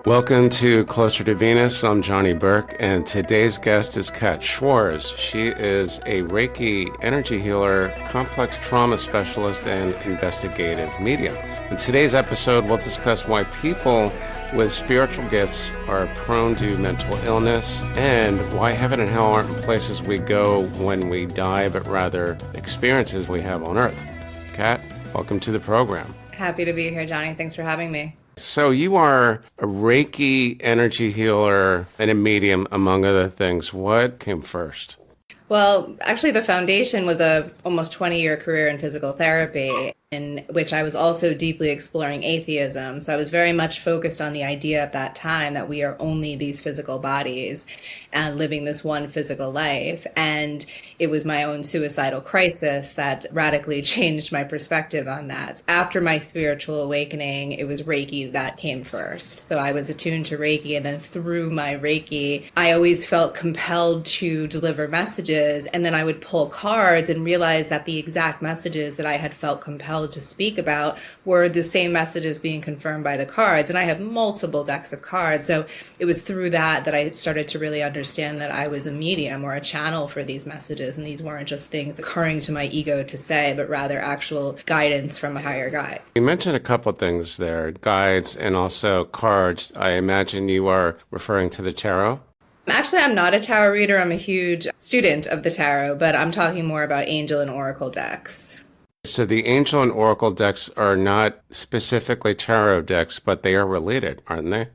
Welcome to Closer to Venus. I'm Johnny Burke, and today's guest is Kat Schwarz. She is a Reiki energy healer, complex trauma specialist, and investigative medium. In today's episode, we'll discuss why people with spiritual gifts are prone to mental illness and why heaven and hell aren't places we go when we die, but rather experiences we have on Earth. Kat, welcome to the program. Happy to be here, Johnny. Thanks for having me. So you are a Reiki energy healer and a medium, among other things. What came first? Well, actually, the foundation was a almost 20-year career in physical therapy, in which I was also deeply exploring atheism. So I was very much focused on the idea at that time that we are only these physical bodies and living this one physical life. And it was my own suicidal crisis that radically changed my perspective on that. After my spiritual awakening, it was Reiki that came first. So I was attuned to Reiki, and then through my Reiki, I always felt compelled to deliver messages. And then I would pull cards and realize that the exact messages that I had felt compelled to speak about were the same messages being confirmed by the cards. And I have multiple decks of cards. So it was through that I started to really understand that I was a medium or a channel for these messages. And these weren't just things occurring to my ego to say, but rather actual guidance from a higher guide. You mentioned a couple of things there, guides and also cards. I imagine you are referring to the tarot. Actually, I'm not a tarot reader. I'm a huge student of the tarot, but I'm talking more about angel and oracle decks. So the angel and oracle decks are not specifically tarot decks, but they are related, aren't they?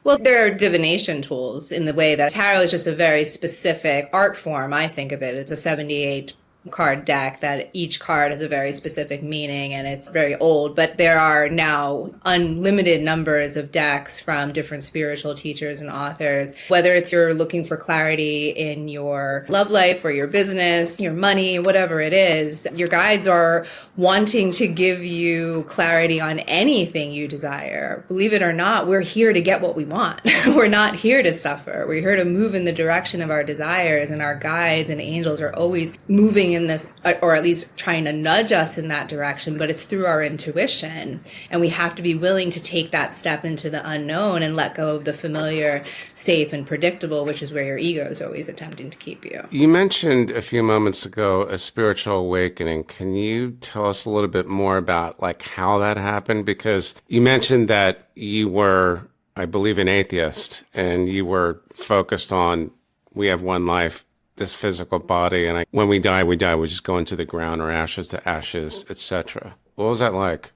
Well, they're divination tools in the way that tarot is just a very specific art form. I think of it. It's a 78 card deck that each card has a very specific meaning, and it's very old, but there are now unlimited numbers of decks from different spiritual teachers and authors. Whether it's you're looking for clarity in your love life or your business, your money, whatever it is, your guides are wanting to give you clarity on anything you desire. Believe it or not, we're here to get what we want. We're not here to suffer. We're here to move in the direction of our desires, and our guides and angels are always moving in this, or at least trying to nudge us in that direction, but it's through our intuition. And we have to be willing to take that step into the unknown and let go of the familiar, safe, and predictable, which is where your ego is always attempting to keep you. You mentioned a few moments ago a spiritual awakening. Can you tell us a little bit more about like how that happened? Because you mentioned that you were, I believe, an atheist, and you were focused on we have one life, this physical body, and when we die, we just go into the ground, or ashes to ashes, etc. What was that like?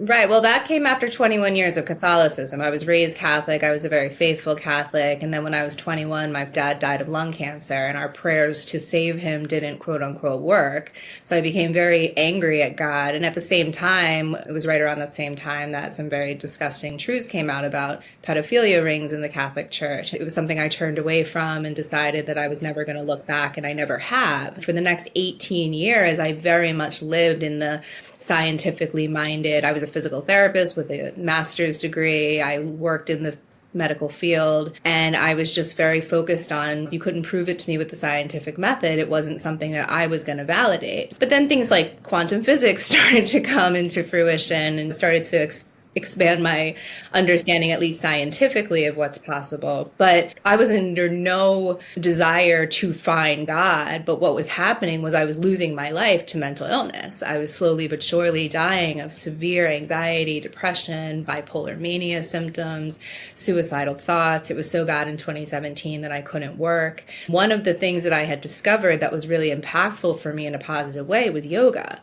Right. Well, that came after 21 years of Catholicism. I was raised Catholic. I was a very faithful Catholic. And then when I was 21, my dad died of lung cancer, and our prayers to save him didn't, quote unquote, work. So I became very angry at God. And at the same time, it was right around that same time that some very disgusting truths came out about pedophilia rings in the Catholic Church. It was something I turned away from and decided that I was never going to look back, and I never have. For the next 18 years, I very much lived in the scientifically minded. I was a physical therapist with a master's degree. I worked in the medical field, and I was just very focused on, you couldn't prove it to me with the scientific method. It wasn't something that I was going to validate. But then things like quantum physics started to come into fruition and started to expand my understanding, at least scientifically, of what's possible. But I was under no desire to find God. But what was happening was I was losing my life to mental illness. I was slowly but surely dying of severe anxiety, depression, bipolar mania symptoms, suicidal thoughts. It was so bad in 2017 that I couldn't work. One of the things that I had discovered that was really impactful for me in a positive way was yoga.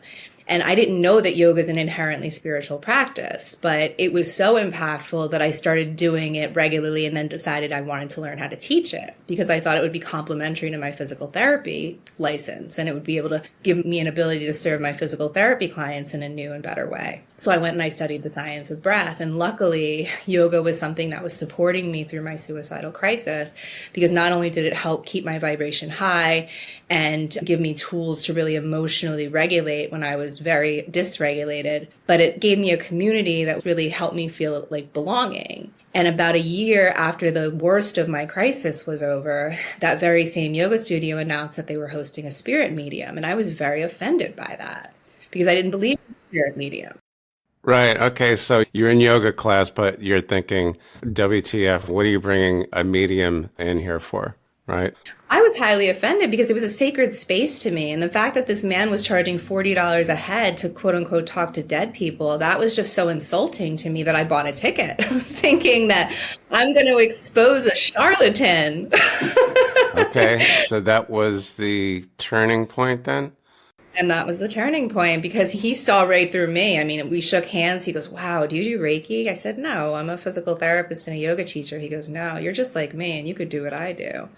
And I didn't know that yoga is an inherently spiritual practice, but it was so impactful that I started doing it regularly, and then decided I wanted to learn how to teach it because I thought it would be complementary to my physical therapy license, and it would be able to give me an ability to serve my physical therapy clients in a new and better way. So I went and I studied the science of breath, and luckily yoga was something that was supporting me through my suicidal crisis, because not only did it help keep my vibration high and give me tools to really emotionally regulate when I was very dysregulated, but it gave me a community that really helped me feel like belonging. And about a year after the worst of my crisis was over, that very same yoga studio announced that they were hosting a spirit medium. And I was very offended by that because I didn't believe in spirit medium. Right. Okay. So you're in yoga class, but you're thinking, WTF, what are you bringing a medium in here for? Right. I was highly offended because it was a sacred space to me. And the fact that this man was charging $40 a head to quote unquote talk to dead people, that was just so insulting to me that I bought a ticket thinking that I'm going to expose a charlatan. Okay. So that was the turning point then? And that was the turning point because he saw right through me. I mean, we shook hands. He goes, "Wow, do you do Reiki?" I said, "No, I'm a physical therapist and a yoga teacher." He goes, "No, you're just like me and you could do what I do."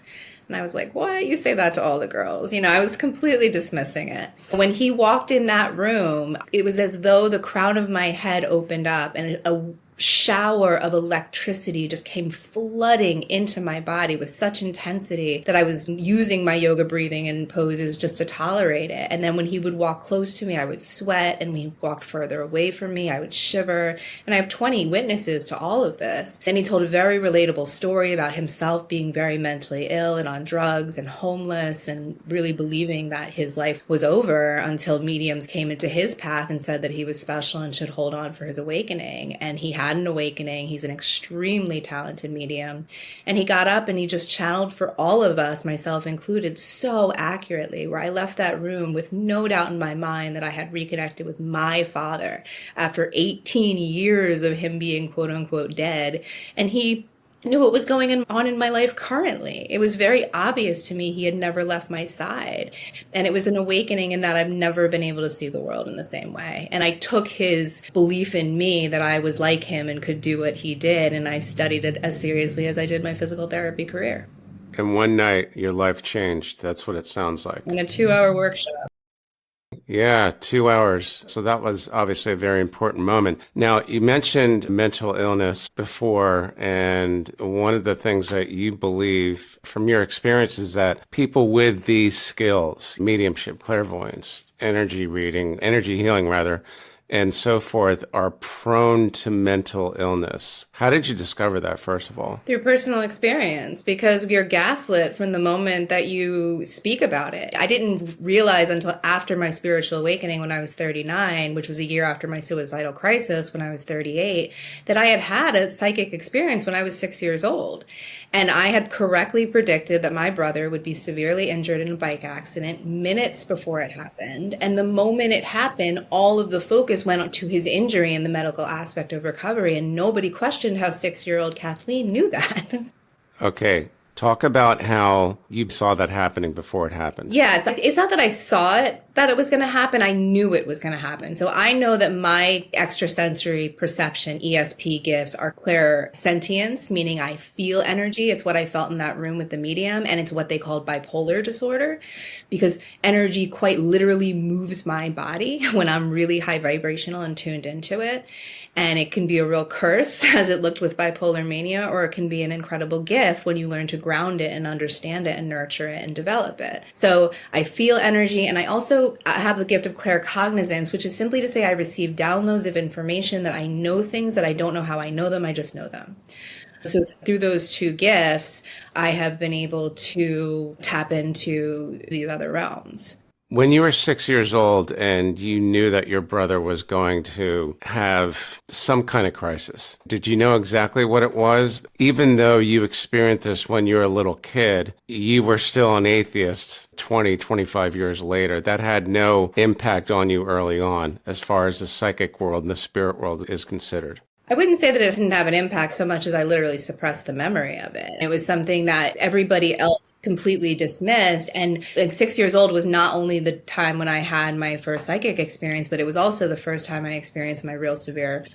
And I was like, "What? You say that to all the girls?" You know, I was completely dismissing it. When he walked in that room, it was as though the crown of my head opened up and a shower of electricity just came flooding into my body with such intensity that I was using my yoga breathing and poses just to tolerate it. And then when he would walk close to me, I would sweat, and when he walked further away from me, I would shiver. And I have 20 witnesses to all of this. Then he told a very relatable story about himself being very mentally ill and on drugs and homeless and really believing that his life was over until mediums came into his path and said that he was special and should hold on for his awakening. And he had an awakening. He's an extremely talented medium. And he got up and he just channeled for all of us, myself included, so accurately, where I left that room with no doubt in my mind that I had reconnected with my father after 18 years of him being quote unquote dead. And he knew what was going on in my life currently. It was very obvious to me he had never left my side. And it was an awakening in that I've never been able to see the world in the same way. And I took his belief in me that I was like him and could do what he did, and I studied it as seriously as I did my physical therapy career. And one night, your life changed. That's what it sounds like. In a 2-hour workshop. Yeah, 2 hours. So that was obviously a very important moment. Now, you mentioned mental illness before, and one of the things that you believe from your experience is that people with these skills, mediumship, clairvoyance, energy reading, energy healing rather, and so forth, are prone to mental illness. How did you discover that, first of all? Through personal experience, because you're gaslit from the moment that you speak about it. I didn't realize until after my spiritual awakening when I was 39, which was a year after my suicidal crisis when I was 38, that I had had a psychic experience when I was 6 years old. And I had correctly predicted that my brother would be severely injured in a bike accident minutes before it happened. And the moment it happened, all of the focus went to his injury and the medical aspect of recovery. And nobody questioned how 6-year-old Kathleen knew that. Okay. Talk about how you saw that happening before it happened. Yeah, it's not that I saw it, that it was going to happen. I knew it was going to happen. So I know that my extrasensory perception, ESP gifts, are clairsentience, meaning I feel energy. It's what I felt in that room with the medium. And it's what they called bipolar disorder, because energy quite literally moves my body when I'm really high vibrational and tuned into it. And it can be a real curse, as it looked with bipolar mania, or it can be an incredible gift when you learn to ground it and understand it and nurture it and develop it. So I feel energy, and I also have the gift of claircognizance, which is simply to say I receive downloads of information that I know things that I don't know how I know them, I just know them. So through those two gifts, I have been able to tap into these other realms. When you were 6 years old and you knew that your brother was going to have some kind of crisis, did you know exactly what it was? Even though you experienced this when you were a little kid, you were still an atheist 20, 25 years later. That had no impact on you early on as far as the psychic world and the spirit world is considered. I wouldn't say that it didn't have an impact so much as I literally suppressed the memory of it. It was something that everybody else completely dismissed. And 6 years old was not only the time when I had my first psychic experience, but it was also the first time I experienced my real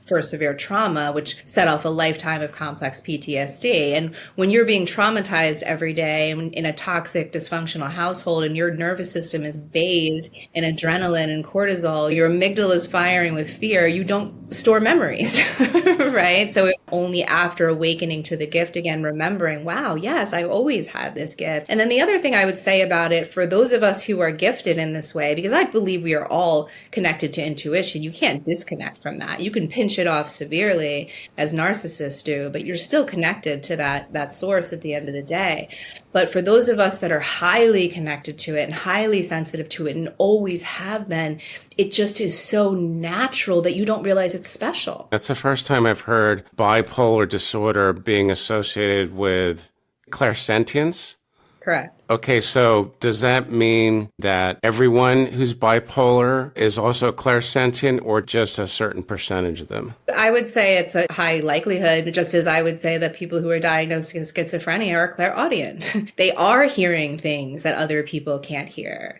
first severe trauma, which set off a lifetime of complex PTSD. And when you're being traumatized every day in a toxic, dysfunctional household and your nervous system is bathed in adrenaline and cortisol, your amygdala is firing with fear, you don't store memories. Right? So only after awakening to the gift again, remembering, wow, yes, I've always had this gift. And then the other thing I would say about it, for those of us who are gifted in this way, because I believe we are all connected to intuition, you can't disconnect from that. You can pinch it off severely as narcissists do, but you're still connected to that source at the end of the day. But for those of us that are highly connected to it and highly sensitive to it and always have been, it just is so natural that you don't realize it's special. That's the first time I've heard bipolar disorder being associated with clairsentience. Correct. Okay, so does that mean that everyone who's bipolar is also clairsentient, or just a certain percentage of them? I would say it's a high likelihood, just as I would say that people who are diagnosed with schizophrenia are clairaudient. They are hearing things that other people can't hear.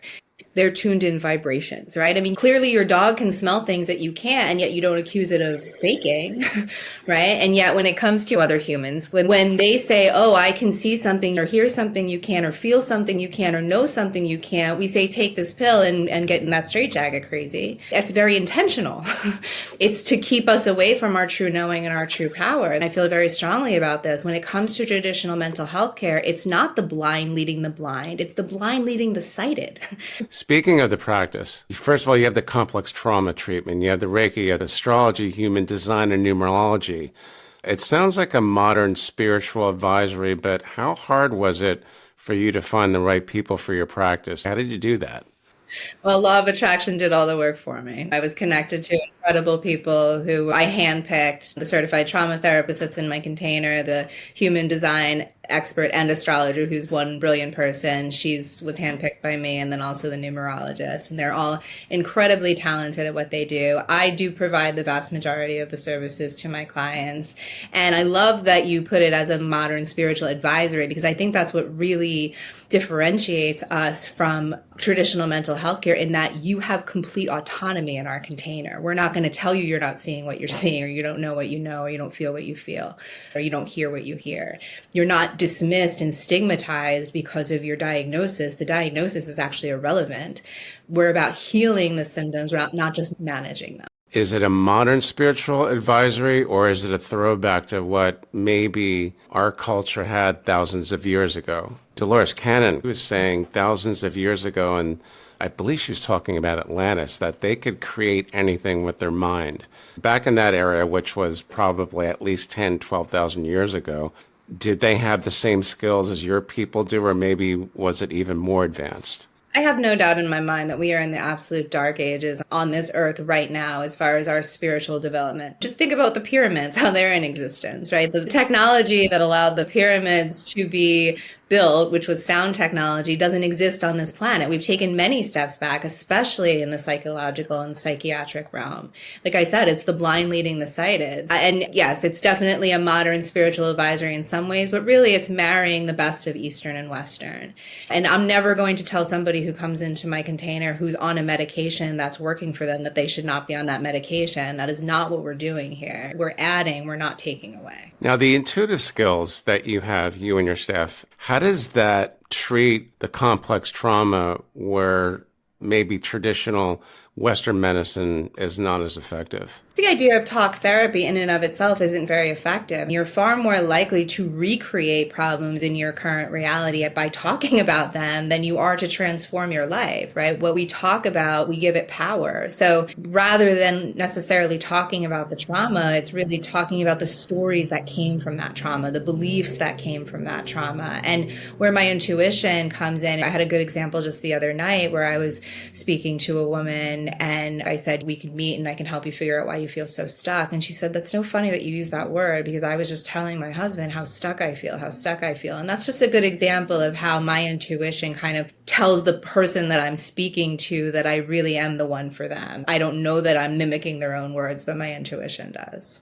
They're tuned in vibrations, right? I mean, clearly your dog can smell things that you can't, and yet you don't accuse it of faking, right? And yet when it comes to other humans, when they say, oh, I can see something or hear something you can, or feel something you can, or know something you can't, we say, take this pill and get in that straitjacket crazy. That's very intentional. It's to keep us away from our true knowing and our true power. And I feel very strongly about this. When it comes to traditional mental health care, it's not the blind leading the blind. It's the blind leading the sighted. Speaking of the practice, first of all, you have the complex trauma treatment, you have the Reiki, you have astrology, human design, and numerology. It sounds like a modern spiritual advisory, but how hard was it for you to find the right people for your practice? How did you do that? Well, law of attraction did all the work for me. I was connected to incredible people who I handpicked, the certified trauma therapist that's in my container, the human design expert and astrologer who's one brilliant person. Was handpicked by me, and then also the numerologist. And they're all incredibly talented at what they do. I do provide the vast majority of the services to my clients. And I love that you put it as a modern spiritual advisory, because I think that's what really differentiates us from traditional mental health care, in that you have complete autonomy in our container. We're not going to tell you you're not seeing what you're seeing, or you don't know what you know, or you don't feel what you feel, or you don't hear what you hear. You're not dismissed and stigmatized because of your diagnosis. The diagnosis is actually irrelevant. We're about healing the symptoms, not just managing them. Is it a modern spiritual advisory, or is it a throwback to what maybe our culture had thousands of years ago? Dolores Cannon was saying thousands of years ago, and I believe she was talking about Atlantis, that they could create anything with their mind. Back in that area, which was probably at least 10, 12,000 years ago, did they have the same skills as your people do, or maybe was it even more advanced? I have no doubt in my mind that we are in the absolute dark ages on this earth right now as far as our spiritual development. Just think about the pyramids, how they're in existence, right? The technology that allowed the pyramids to be built, which was sound technology, doesn't exist on this planet. We've taken many steps back, especially in the psychological and psychiatric realm. Like I said, it's the blind leading the sighted. And yes, it's definitely a modern spiritual advisory in some ways, but really it's marrying the best of Eastern and Western. And I'm never going to tell somebody who comes into my container who's on a medication that's working for them that they should not be on that medication. That is not what we're doing here. We're adding, we're not taking away. Now, the intuitive skills that you have, you and your staff, how does that treat the complex trauma where maybe traditional Western medicine is not as effective? The idea of talk therapy in and of itself isn't very effective. You're far more likely to recreate problems in your current reality by talking about them than you are to transform your life, right? What we talk about, we give it power. So rather than necessarily talking about the trauma, it's really talking about the stories that came from that trauma, the beliefs that came from that trauma. And where my intuition comes in, I had a good example just the other night where I was speaking to a woman and I said, we could meet and I can help you figure out why you feel so stuck. And she said, that's so funny that you use that word, because I was just telling my husband how stuck I feel. And that's just a good example of how my intuition kind of tells the person that I'm speaking to that I really am the one for them. I don't know that I'm mimicking their own words, but my intuition does.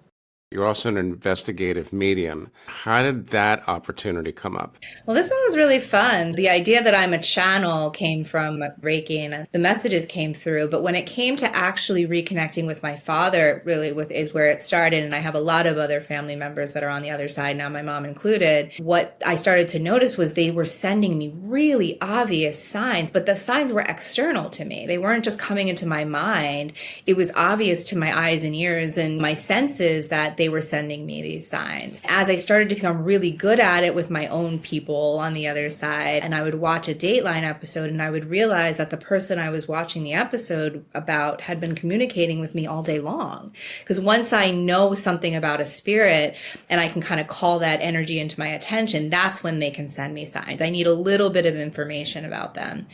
You're also an investigative medium. How did that opportunity come up? Well, this one was really fun. The idea that I'm a channel came from Reiki and the messages came through. But when it came to actually reconnecting with my father, is where it started. And I have a lot of other family members that are on the other side now, my mom included. What I started to notice was they were sending me really obvious signs, but the signs were external to me. They weren't just coming into my mind. It was obvious to my eyes and ears and my senses that they were sending me these signs. As I started to become really good at it with my own people on the other side, and I would watch a Dateline episode and I would realize that the person I was watching the episode about had been communicating with me all day long. Because once I know something about a spirit and I can kind of call that energy into my attention, that's when they can send me signs. I need a little bit of information about them.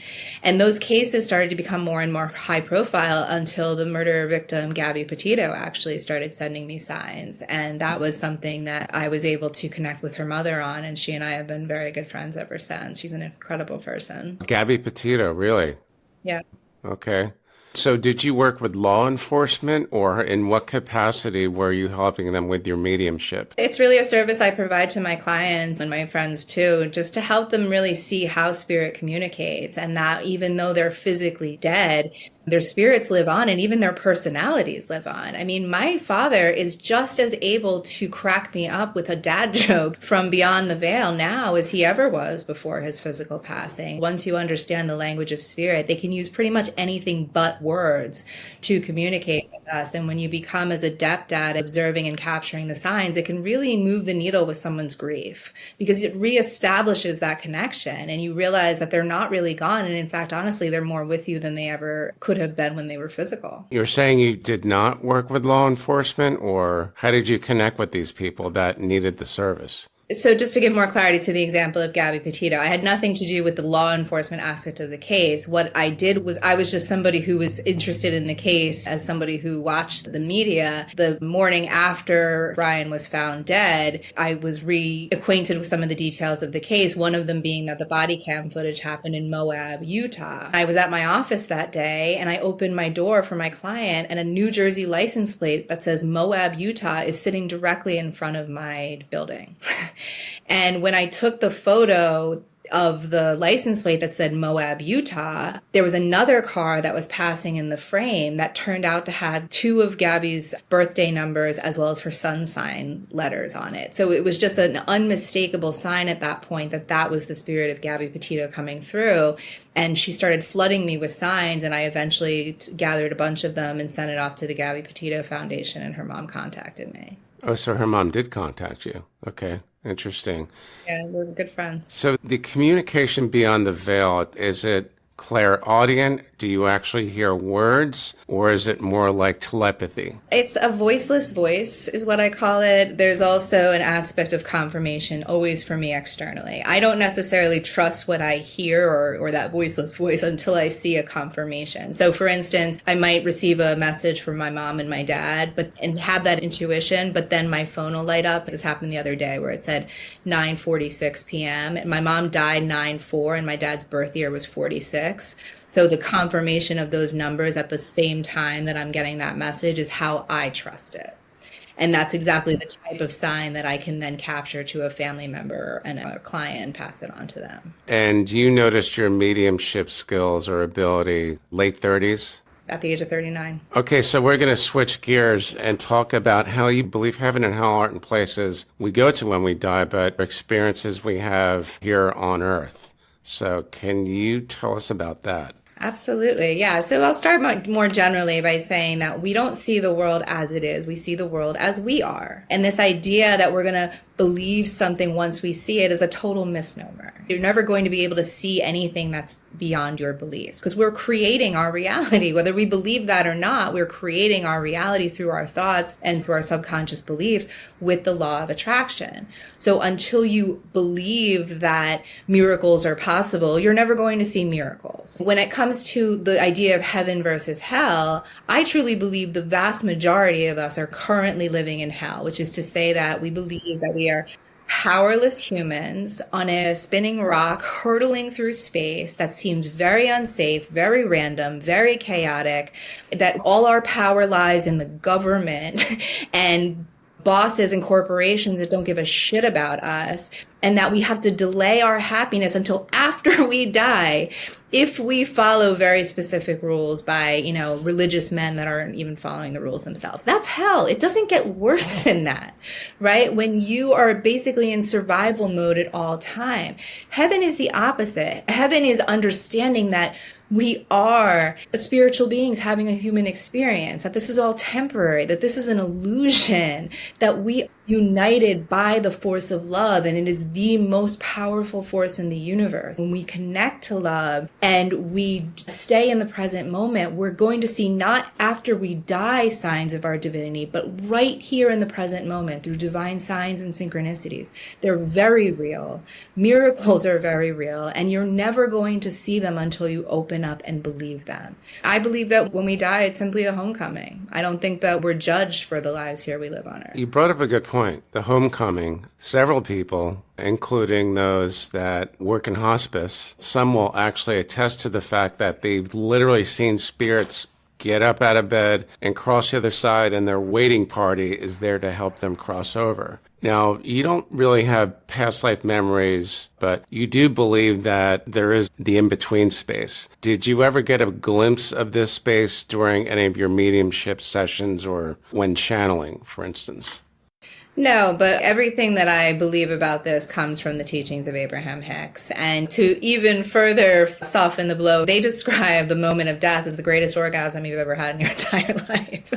And those cases started to become more and more high profile until the murder victim, Gabby Petito, actually started sending me signs. And that was something that I was able to connect with her mother on. And she and I have been very good friends ever since. She's an incredible person. Gabby Petito, really? Yeah. Okay. So did you work with law enforcement, or in what capacity were you helping them with your mediumship? It's really a service I provide to my clients and my friends too, just to help them really see how spirit communicates, and that even though they're physically dead, their spirits live on and even their personalities live on. I mean, my father is just as able to crack me up with a dad joke from beyond the veil now as he ever was before his physical passing. Once you understand the language of spirit, they can use pretty much anything but words to communicate with us. And when you become as adept at observing and capturing the signs, it can really move the needle with someone's grief, because it reestablishes that connection and you realize that they're not really gone. And in fact, honestly, they're more with you than they ever could have been when they were physical. You're saying you did not work with law enforcement, or how did you connect with these people that needed the service? So just to give more clarity to the example of Gabby Petito, I had nothing to do with the law enforcement aspect of the case. What I did was I was just somebody who was interested in the case as somebody who watched the media. The morning after Brian was found dead, I was reacquainted with some of the details of the case, one of them being that the body cam footage happened in Moab, Utah. I was at my office that day and I opened my door for my client, and a New Jersey license plate that says Moab, Utah is sitting directly in front of my building. And when I took the photo of the license plate that said Moab, Utah, there was another car that was passing in the frame that turned out to have two of Gabby's birthday numbers as well as her sun sign letters on it. So it was just an unmistakable sign at that point that that was the spirit of Gabby Petito coming through. And she started flooding me with signs, and I eventually gathered a bunch of them and sent it off to the Gabby Petito Foundation, and her mom contacted me. Oh, so her mom did contact you. Okay. Interesting. Yeah, we're good friends. So the communication beyond the veil, is it clairaudient? Do you actually hear words, or is it more like telepathy? It's a voiceless voice is what I call it. There's also an aspect of confirmation always for me externally. I don't necessarily trust what I hear or that voiceless voice until I see a confirmation. So for instance, I might receive a message from my mom and my dad and have that intuition, but then my phone will light up. This happened the other day where it said 9:46 p.m. and my mom died 9/4 and my dad's birth year was 46. So the confirmation of those numbers at the same time that I'm getting that message is how I trust it. And that's exactly the type of sign that I can then capture to a family member and a client and pass it on to them. And you noticed your mediumship skills or ability late 30s? At the age of 39. Okay, so we're going to switch gears and talk about how you believe heaven and hell aren't places we go to when we die, but experiences we have here on Earth. So can you tell us about that? Absolutely. Yeah. So I'll start more generally by saying that we don't see the world as it is. We see the world as we are. And this idea that we're going to believe something once we see it is a total misnomer. You're never going to be able to see anything that's beyond your beliefs, because we're creating our reality. Whether we believe that or not, we're creating our reality through our thoughts and through our subconscious beliefs with the law of attraction. So until you believe that miracles are possible, you're never going to see miracles. When it comes to the idea of heaven versus hell, I truly believe the vast majority of us are currently living in hell, which is to say that we believe that we are powerless humans on a spinning rock hurtling through space that seems very unsafe, very random, very chaotic, that all our power lies in the government and bosses and corporations that don't give a shit about us, and that we have to delay our happiness until after we die if we follow very specific rules by, religious men that aren't even following the rules themselves. That's hell. It doesn't get worse than that, right? When you are basically in survival mode at all time. Heaven is the opposite. Heaven is understanding that we are spiritual beings having a human experience, that this is all temporary, that this is an illusion, that we are united by the force of love, and it is the most powerful force in the universe. When we connect to love and we stay in the present moment, we're going to see not after we die signs of our divinity, but right here in the present moment through divine signs and synchronicities. They're very real. Miracles are very real, and you're never going to see them until you open up and believe them. I believe that when we die, it's simply a homecoming. I don't think that we're judged for the lives here we live on Earth. You brought up a good point. The homecoming. Several people, including those that work in hospice, some will actually attest to the fact that they've literally seen spirits get up out of bed and cross the other side, and their waiting party is there to help them cross over. Now, you don't really have past life memories, but you do believe that there is the in-between space. Did you ever get a glimpse of this space during any of your mediumship sessions or when channeling, for instance? No, but everything that I believe about this comes from the teachings of Abraham Hicks. And to even further soften the blow, they describe the moment of death as the greatest orgasm you've ever had in your entire life.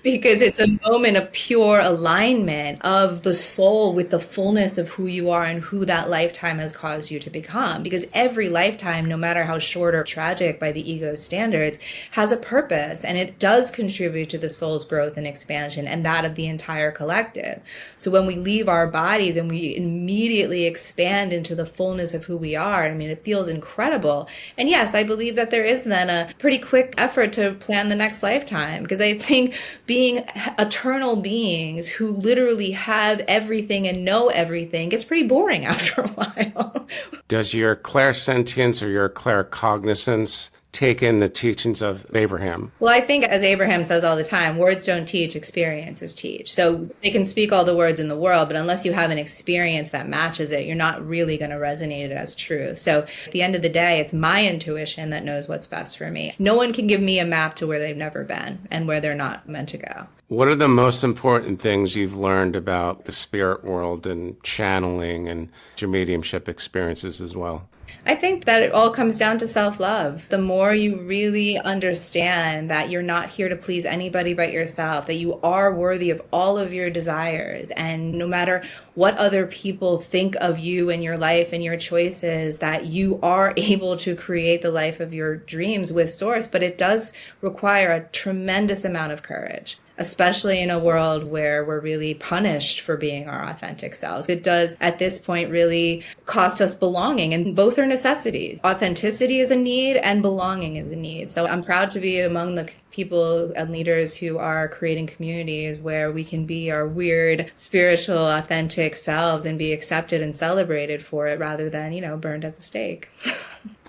Because it's a moment of pure alignment of the soul with the fullness of who you are and who that lifetime has caused you to become. Because every lifetime, no matter how short or tragic by the ego's standards, has a purpose, and it does contribute to the soul's growth and expansion and that of the entire collective. So when we leave our bodies and we immediately expand into the fullness of who we are, I mean, it feels incredible. And yes, I believe that there is then a pretty quick effort to plan the next lifetime, because I think being eternal beings who literally have everything and know everything gets pretty boring after a while. Does your clairsentience or your claircognizance take in the teachings of Abraham? Well, I think, as Abraham says all the time, words don't teach, experiences teach. So they can speak all the words in the world, but unless you have an experience that matches it, you're not really going to resonate it as true. So at the end of the day, it's my intuition that knows what's best for me. No one can give me a map to where they've never been and where they're not meant to go. What are the most important things you've learned about the spirit world and channeling and your mediumship experiences as well? I think that it all comes down to self-love. The more you really understand that you're not here to please anybody but yourself, that you are worthy of all of your desires, and no matter what other people think of you and your life and your choices, that you are able to create the life of your dreams with Source, but it does require a tremendous amount of courage, especially in a world where we're really punished for being our authentic selves. It does, at this point, really cost us belonging, and both are necessities. Authenticity is a need, and belonging is a need. So I'm proud to be among the people and leaders who are creating communities where we can be our weird, spiritual, authentic selves and be accepted and celebrated for it, rather than, burned at the stake.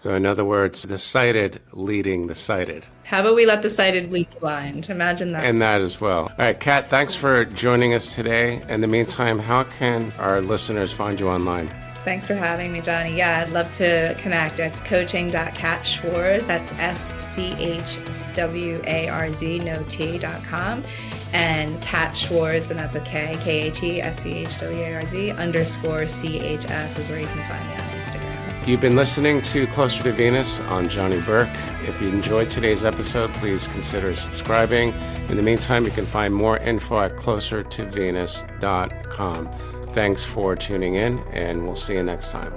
So in other words, the sighted leading the sighted. How about we let the sighted lead the blind? Imagine that. And that as well. All right, Kat, thanks for joining us today. In the meantime, how can our listeners find you online? Thanks for having me, Johnny. Yeah, I'd love to connect. It's coaching.katschwarz. That's SCHWARZ, no T.com. And Kat Schwarz, and that's a K, KATSCHWARZ _CHS is where you can find me on Instagram. You've been listening to Closer to Venus on Johnny Burke. If you enjoyed today's episode, please consider subscribing. In the meantime, you can find more info at closertovenus.com. Thanks for tuning in, and we'll see you next time.